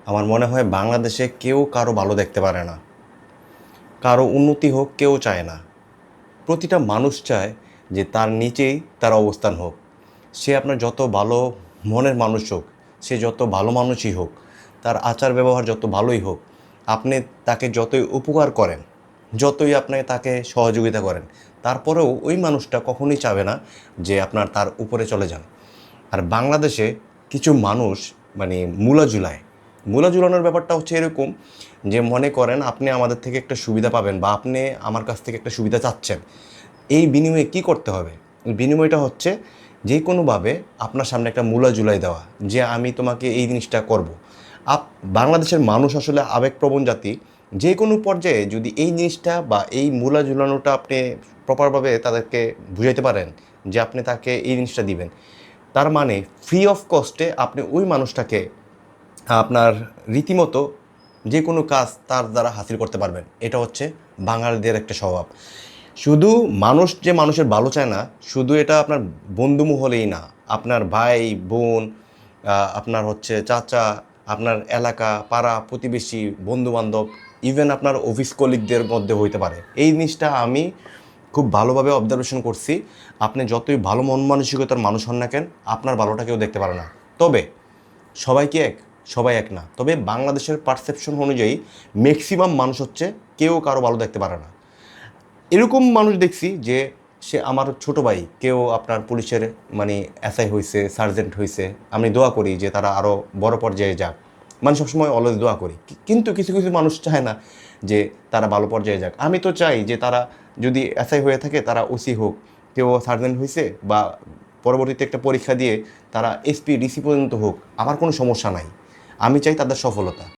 আমার মনে হয় বাংলাদেশে কেউ কারো ভালো দেখতে পারে না, কারো উন্নতি হোক কেউ চায় না। প্রতিটা মানুষ চায় যে তার নিচেই তার অবস্থান হোক। সে আপনার যত ভালো মনের মানুষ হোক, সে যত ভালো মানুষই হোক, তার আচার ব্যবহার যত ভালোই হোক, আপনি তাকে যতই উপকার করেন, যতই আপনি তাকে সহযোগিতা করেন, তারপরেও ওই মানুষটা কখনোই চাবে না যে আপনার তার উপরে চলে যান। আর বাংলাদেশে কিছু মানুষ মানে মূলা ঝুলানোর ব্যাপারটা হচ্ছে এরকম যে মনে করেন আপনি আমাদের থেকে একটা সুবিধা পাবেন বা আপনি আমার কাছ থেকে একটা সুবিধা চাচ্ছেন, এই বিনিময়ে কি করতে হবে? বিনিময়টা হচ্ছে যে কোনোভাবে আপনার সামনে একটা মূলা ঝুলাই দেওয়া, যে আমি তোমাকে এই জিনিসটা করব। আপ বাংলাদেশের মানুষ আসলে আবেগপ্রবণ জাতি। যে কোনো পর্যায়ে যদি এই জিনিসটা বা এই মূলা ঝুলানোটা আপনি প্রপারভাবে তাদেরকে বুঝাইতে পারেন যে আপনি তাকে এই জিনিসটা দিবেন, তার মানে ফ্রি অফ কস্টে আপনি ওই মানুষটাকে আপনার রীতিমতো যে কোনো কাজ তার দ্বারা হাসিল করতে পারবেন। এটা হচ্ছে বাঙালিদের একটা স্বভাব। শুধু মানুষ যে মানুষের ভালো চায় না, শুধু এটা আপনার বন্ধু মহলেই না, আপনার ভাই বোন, আপনার হচ্ছে চাচা, আপনার এলাকা পাড়া প্রতিবেশী বন্ধুবান্ধব, ইভেন আপনার অফিস কলিগদের মধ্যে হইতে পারে। এই জিনিসটা আমি খুব ভালোভাবে অবজারভেশন করছি। আপনি যতই ভালো মন মানসিকতার মানুষ হন না কেন, আপনার ভালোটা কেউ দেখতে পারে না। তবে সবাই কি এক? সবাই এক না। তবে বাংলাদেশের পারসেপশন অনুযায়ী ম্যাক্সিমাম মানুষ হচ্ছে কেউ কারো ভালো দেখতে পারে না। এরকম মানুষ দেখছি যে সে আমার ছোট ভাই কেউ আপনার পুলিশের মানে এসআই হয়েছে, সার্জেন্ট হয়েছে, আমি দোয়া করি যে তারা আরও বড় পর্যায়ে যাক। মানে সবসময় অলওয়েজ দোয়া করি। কিন্তু কিছু কিছু মানুষ চায় না যে তারা ভালো পর্যায়ে যাক। আমি তো চাই যে তারা যদি এসআই হয়ে থাকে তারা ওসি হোক, কেউ সার্জেন্ট হয়েছে বা পরবর্তীতে একটা পরীক্ষা দিয়ে তারা এসপি ডিসি পর্যন্ত হোক, আমার কোনো সমস্যা নাই। আমি চাই তাদের সফলতা।